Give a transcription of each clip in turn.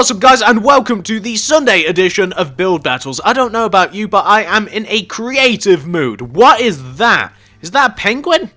What's up, guys, and welcome to the Sunday edition of Build Battles. I don't know about you, but I am in a creative mood. What is that? Is that a penguin?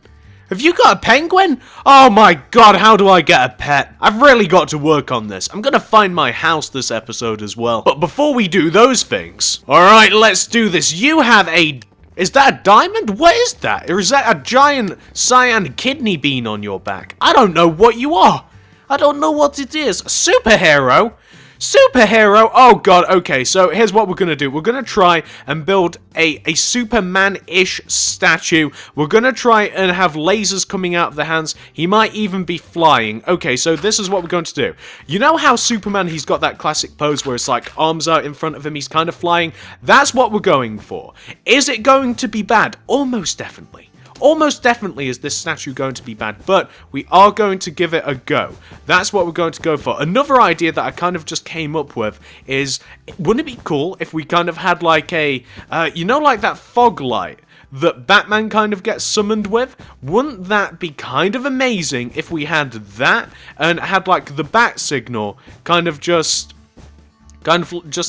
Have you got a penguin? Oh my god, how do I get a pet? I've really got to work on this. I'm gonna find my house this episode as well. But before we do those things, alright, let's do this. You have a... Is that a diamond? What is that? Or is that a giant cyan kidney bean on your back? I don't know what you are. I don't know what it is. Superhero? Superhero? Oh god, okay, so here's what we're gonna do. We're gonna try and build a Superman-ish statue. We're gonna try and have lasers coming out of the hands. He might even be flying. Okay, so this is what we're going to do. You know how Superman, he's got that classic pose where it's like arms out in front of him, he's kind of flying? That's what we're going for. Is it going to be bad? Almost definitely. Almost definitely is this statue going to be bad, but we are going to give it a go. That's what we're going to go for. Another idea that I kind of just came up with is, wouldn't it be cool if we kind of had like a, you know, like that fog light that Batman kind of gets summoned with? Wouldn't that be kind of amazing if we had that and had like the bat signal kind of just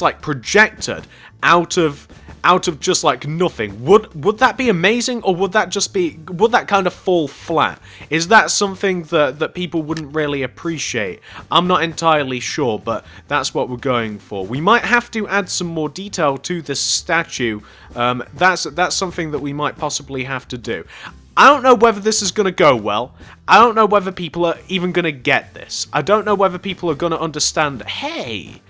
like projected out of just like nothing? Would that be amazing, or would that kind of fall flat? Is that something that people wouldn't really appreciate? I'm not entirely sure, but that's what we're going for. We might have to add some more detail to this statue. That's something that we might possibly have to do. I don't know whether this is going to go well. I don't know whether people are even going to get this. I don't know whether people are going to understand, hey,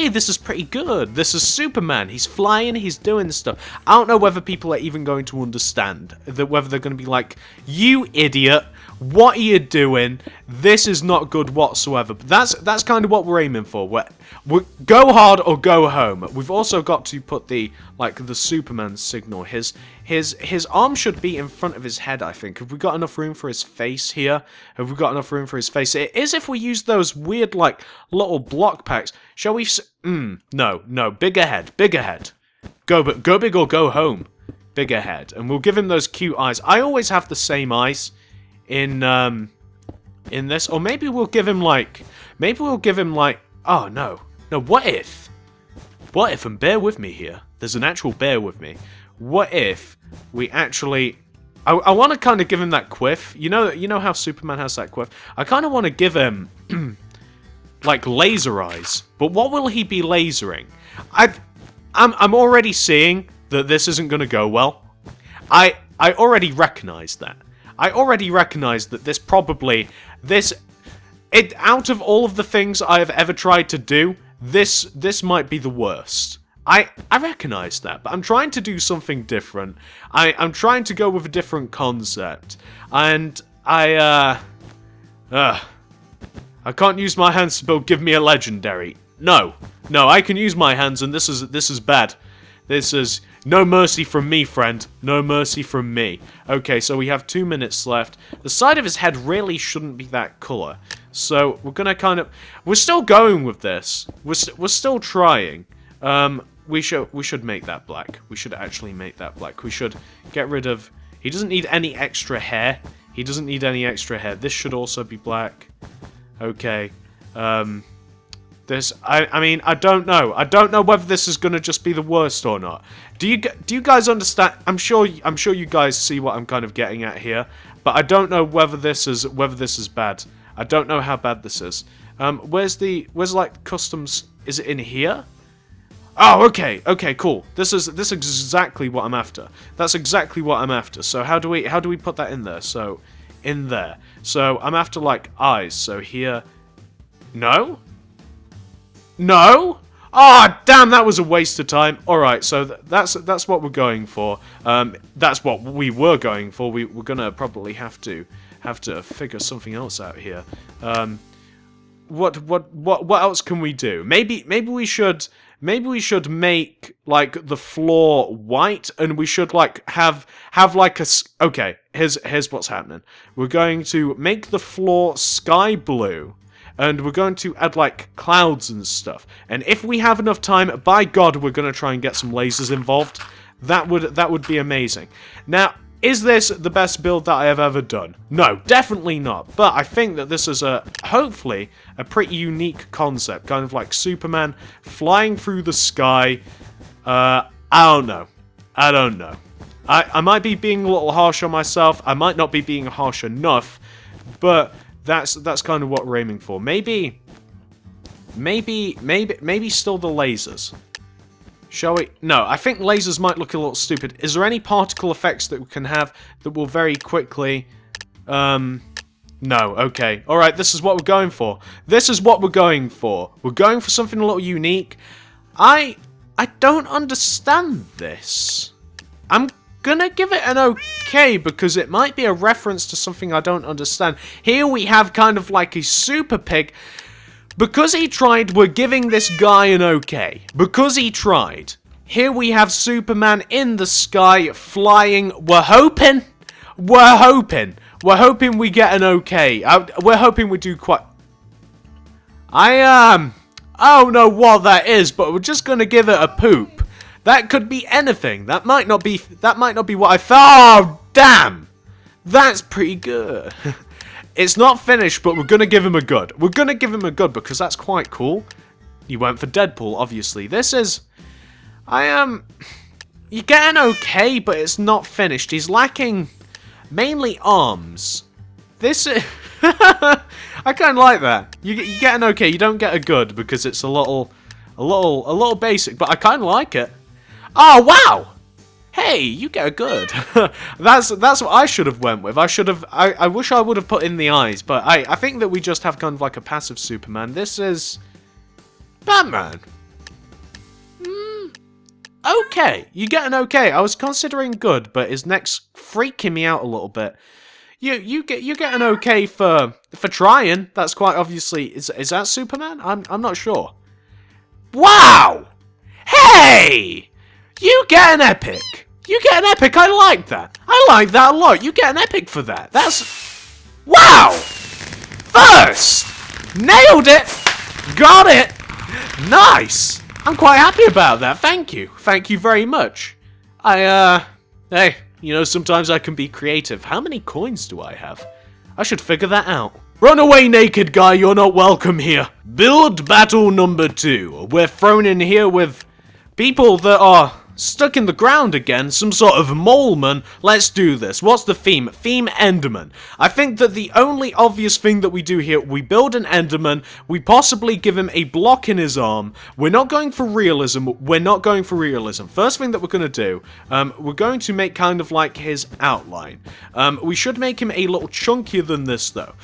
this is pretty good. This is Superman. He's flying, he's doing stuff. I don't know whether people are even going to understand. Whether they're going to be like, you idiot, what are you doing? This is not good whatsoever. But that's kind of what we're aiming for. We're go hard or go home. We've also got to put the Superman signal. His arm should be in front of his head, I think. Have we got enough room for his face here? Have we got enough room for his face? It is if we use those weird, like, little block packs. Shall we... No. Big ahead. Go big or go home. Big ahead. And we'll give him those cute eyes. I always have the same eyes in this. Or maybe we'll give him, like... Oh, no. No, what if? What if, and bear with me here. There's an actual bear with me. What if we actually... I want to kind of give him that quiff. You know how Superman has that quiff? I kind of want to give him... like laser eyes. But what will he be lasering? I'm already seeing that this isn't going to go well. I already recognize that. I already recognize that this probably... out of all of the things I have ever tried to do, this might be the worst. I recognize that, but I'm trying to do something different. I'm trying to go with a different concept. And I can't use my hands to build Give Me a Legendary. No, I can use my hands, and this is bad. This is no mercy from me, friend. No mercy from me. Okay, so we have 2 minutes left. The side of his head really shouldn't be that color. So we're gonna kind of... We're still going with this. We're still trying. We should make that black. We should actually make that black. We should get rid of... He doesn't need any extra hair. This should also be black. Okay. I mean, I don't know. I don't know whether this is gonna just be the worst or not. Do you guys understand? I'm sure you guys see what I'm kind of getting at here, but I don't know whether this is bad. I don't know how bad this is. Where's like customs? Is it in here? Oh, okay, cool. This is exactly what I'm after. That's exactly what I'm after. So how do we put that in there? So in there. So I'm after like eyes. So here. No. Ah, oh, damn, that was a waste of time. Alright, so that's what we're going for. That's what we were going for. We're gonna probably have to figure something else out here. What else can we do? Maybe we should make like the floor white, and we should like have like a... Okay, here's what's happening. We're going to make the floor sky blue. And we're going to add, like, clouds and stuff. And if we have enough time, by God, we're going to try and get some lasers involved. That would be amazing. Now, Is this the best build that I have ever done? No, definitely not. But I think that this is hopefully a pretty unique concept. Kind of like Superman flying through the sky. I don't know. I don't know. I might be being a little harsh on myself. I might not be being harsh enough. But that's kind of what we're aiming for. Maybe still the lasers. Shall we? No, I think lasers might look a little stupid. Is there any particle effects that we can have that will very quickly... No, okay. Alright, this is what we're going for. This is what we're going for. We're going for something a little unique. I don't understand this. I'm gonna give it an okay because it might be a reference to something I don't understand. Here we have kind of like a super pig... Because he tried, we're giving this guy an okay. Because he tried. Here we have Superman in the sky, flying. We're hoping we get an okay. We're hoping we do quite... I don't know what that is, but we're just gonna give it a poop. That could be anything. That might not be what I thought. Oh, damn! That's pretty good. It's not finished, but we're going to give him a good. We're going to give him a good because that's quite cool. You went for Deadpool, obviously. This is... You get an okay, but it's not finished. He's lacking mainly arms. This is... I kind of like that. You get an okay, you don't get a good because it's a little basic, but I kind of like it. Oh, wow! Hey, you get a good. That's what I should have went with. I wish I would have put in the eyes, but I think that we just have kind of like a passive Superman. This is Batman. Okay, you get an okay. I was considering good, but his neck's freaking me out a little bit. You get an okay for trying. That's quite obviously is that Superman? I'm not sure. Wow! Hey! You get an epic. You get an epic. I like that. I like that a lot. You get an epic for that. That's... Wow! First! Nailed it! Got it! Nice! I'm quite happy about that. Thank you. Thank you very much. Hey, you know, sometimes I can be creative. How many coins do I have? I should figure that out. Run away, naked guy. You're not welcome here. Build battle number 2. We're thrown in here with people that are... stuck in the ground again, some sort of moleman. Let's do this. What's the theme? Theme Enderman. I think that the only obvious thing that we do here, we build an Enderman, we possibly give him a block in his arm. We're not going for realism. First thing that we're going to do, we're going to make kind of like his outline. We should make him a little chunkier than this though.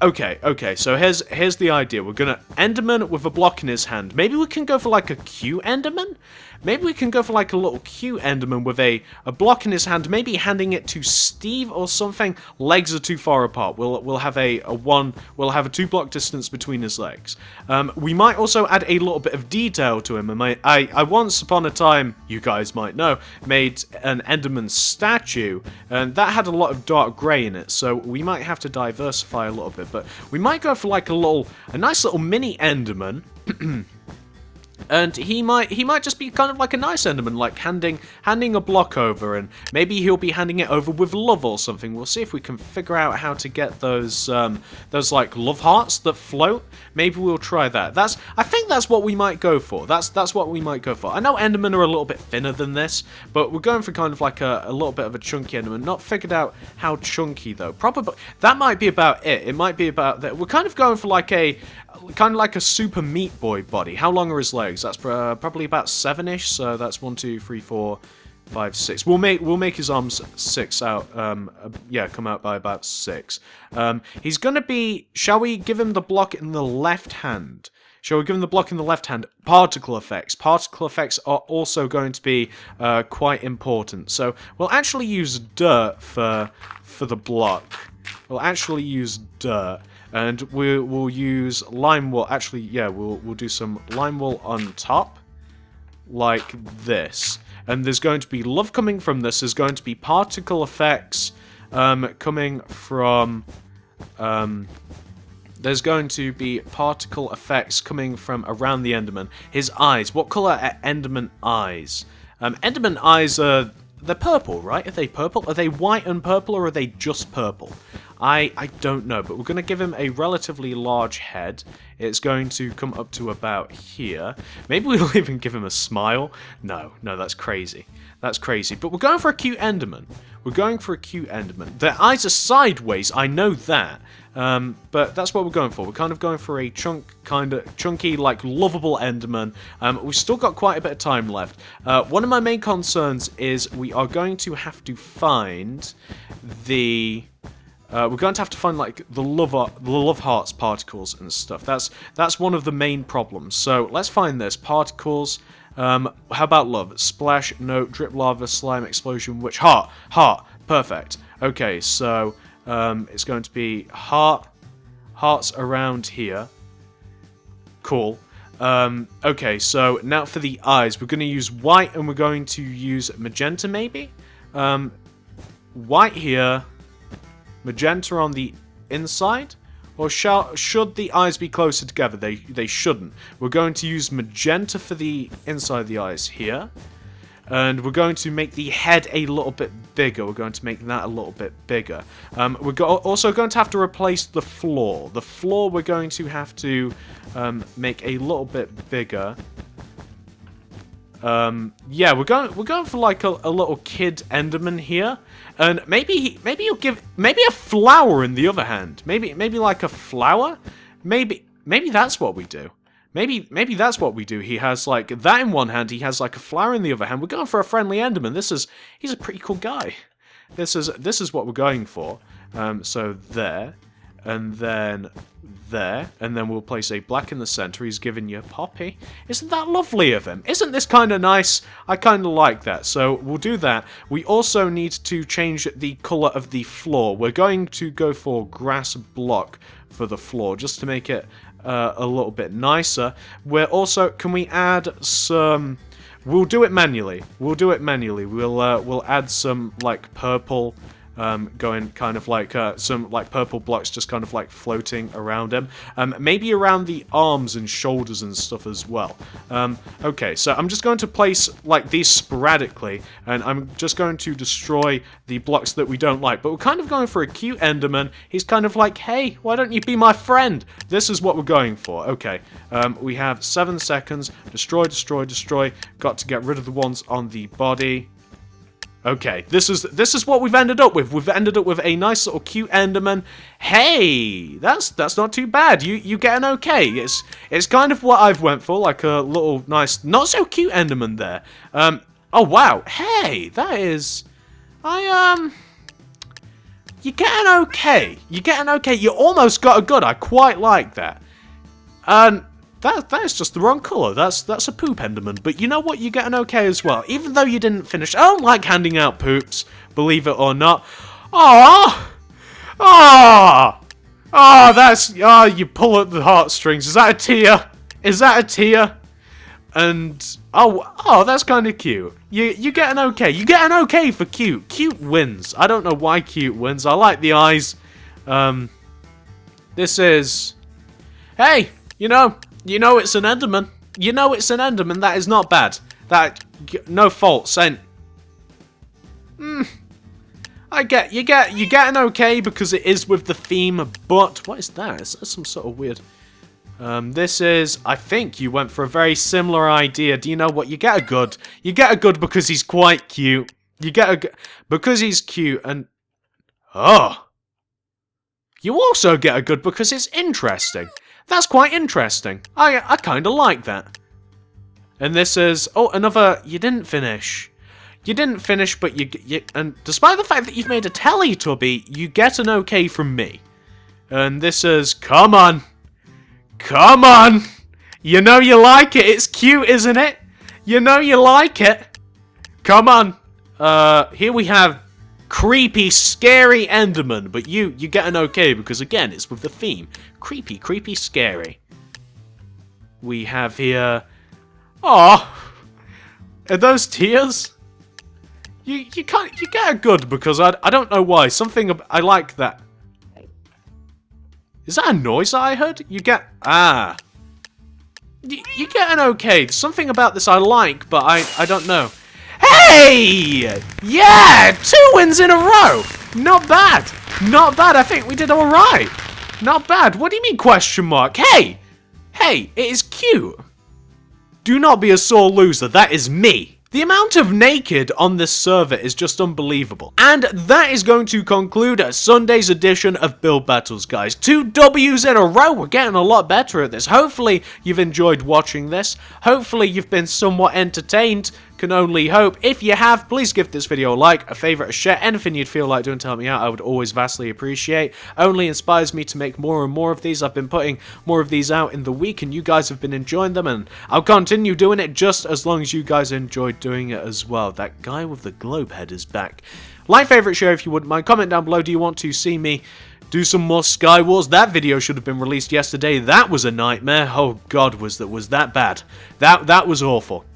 Okay, so here's the idea. We're gonna Enderman with a block in his hand. Maybe we can go for like a Q Enderman? Maybe we can go for like a little Q Enderman with a block in his hand, maybe handing it to Steve or something. Legs are too far apart. We'll have a 2-block distance between his legs. We might also add a little bit of detail to him. I once upon a time, you guys might know, made an Enderman statue, and that had a lot of dark grey in it, so we might have to diversify a little bit. But we might go for like a nice little mini Enderman. And he might just be kind of like a nice Enderman, like handing a block over, and maybe he'll be handing it over with love or something. We'll see if we can figure out how to get those like love hearts that float. Maybe we'll try that. I think that's what we might go for. That's what we might go for. I know Endermen are a little bit thinner than this, but we're going for kind of like a little bit of a chunky Enderman. Not figured out how chunky though. Probably that might be about it. It might be about that. We're kind of going for like a Super Meat Boy body. How long are his legs? That's probably about 7-ish. So that's 1, 2, 3, 4, 5, 6. We'll make his arms 6 out. Yeah, come out by about 6. He's gonna be. Shall we give him the block in the left hand? Shall we give him the block in the left hand? Particle effects. Particle effects are also going to be quite important. So we'll actually use dirt for the block. We'll actually use dirt. And we'll use lime wool. Actually, yeah, we'll do some lime wool on top, like this. And there's going to be love coming from this. There's going to be particle effects coming from. There's going to be particle effects coming from around the Enderman. His eyes. What color are Enderman eyes? Enderman eyes are they're purple, right? Are they purple? Are they white and purple, or are they just purple? I don't know, but we're going to give him a relatively large head. It's going to come up to about here. Maybe we'll even give him a smile. No, that's crazy. That's crazy. But we're going for a cute Enderman. We're going for a cute Enderman. Their eyes are sideways, I know that. But that's what we're going for. We're kind of going for a chunky, like, lovable Enderman. We've still got quite a bit of time left. One of my main concerns is we are going to have to find the... we're going to have to find, like, the love hearts particles and stuff. That's one of the main problems. So let's find this. Particles. How about love? Splash, no, drip, lava, slime, explosion, witch, heart. Perfect. Okay, so it's going to be hearts around here. Cool. Okay, so now for the eyes, we're going to use white and we're going to use magenta, maybe? White here. Magenta on the inside, or should the eyes be closer together? They shouldn't. We're going to use magenta for the inside of the eyes here, and we're going to make the head a little bit bigger. We're going to make that a little bit bigger. We're also going to have to replace the floor. The floor we're going to have to make a little bit bigger. Yeah, we're going for like a little kid Enderman here, and maybe you'll give a flower in the other hand. Maybe like a flower. Maybe that's what we do. Maybe that's what we do. He has like that in one hand. He has like a flower in the other hand. We're going for a friendly Enderman. He's a pretty cool guy. This is what we're going for. So there, and then there, and then we'll place a black in the center. He's giving you a poppy. Isn't that lovely of him? Isn't this kind of nice? I kind of like that. So we'll do that. We also need to change the color of the floor. We're going to go for grass block for the floor, just to make it a little bit nicer. We're also, can we add some... We'll do it manually. We'll add some, like, purple... going kind of like some like purple blocks just kind of like floating around him. Maybe around the arms and shoulders and stuff as well. Okay, so I'm just going to place like these sporadically, and I'm just going to destroy the blocks that we don't like. But we're kind of going for a cute Enderman. He's kind of like, hey, why don't you be my friend? This is what we're going for. Okay, we have 7 seconds. Destroy. Got to get rid of the ones on the body. Okay, this is what we've ended up with. We've ended up with a nice little cute Enderman. Hey, that's not too bad. You get an okay. It's kind of what I've went for, like a little nice, not so cute Enderman there. Oh wow. Hey, that is, you get an okay. You almost got a good. I quite like that. That is just the wrong colour. That's a poop Enderman. But you know what? You get an okay as well. Even though you didn't finish. I don't like handing out poops, believe it or not. You pull at the heartstrings. Is that a tear? And that's kind of cute. You get an okay. You get an okay for cute. Cute wins. I don't know why cute wins. I like the eyes. This is, hey, you know it's an Enderman. That is not bad. No fault sent. You get an okay because it is with the theme, but what is that? Is that some sort of weird? This is, I think you went for a very similar idea. Do you know what? You get a good. You get a good because he's quite cute. You get a because he's cute, and you also get a good because it's interesting. That's quite interesting. I kind of like that. And this is... Oh, another... You didn't finish. But you... And despite the fact that you've made a Teletubby, you get an okay from me. And this is... Come on! You know you like it. It's cute, isn't it? You know you like it. Come on. Here we have... Creepy, scary Enderman, but you get an okay because again it's with the theme. Creepy, scary. We have here. Are those tears? You get a good because I don't know why. I like that. Is that a noise that I heard? You get you get an okay. Something about this I like, but I don't know. Hey! Yeah! 2 wins in a row! Not bad. Not bad. I think we did alright. Not bad. What do you mean question mark? Hey! Hey, it is cute. Do not be a sore loser. That is me. The amount of naked on this server is just unbelievable. And that is going to conclude Sunday's edition of Build Battles, guys. 2 W's in a row. We're getting a lot better at this. Hopefully you've enjoyed watching this. Hopefully you've been somewhat entertained. Can only hope. If you have, please give this video a like, a favorite, a share, anything you'd feel like doing to help me out. I would always vastly appreciate. Only inspires me to make more and more of these. I've been putting more of these out in the week and you guys have been enjoying them, and I'll continue doing it just as long as you guys enjoyed doing it as well. That guy with the globe head is back. Like, favorite, share if you wouldn't mind. Comment down below, do you want to see me do some more Sky Wars? That video should have been released yesterday. That was a nightmare. Oh god, was that bad. That was awful.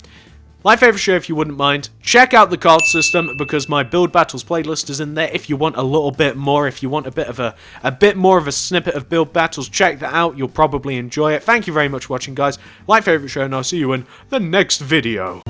Like, favorite, share if you wouldn't mind. Check out the card system because my Build Battles playlist is in there. If you want a little bit more, if you want a bit more of a snippet of Build Battles, check that out. You'll probably enjoy it. Thank you very much for watching, guys. Like, favorite, share, and I'll see you in the next video.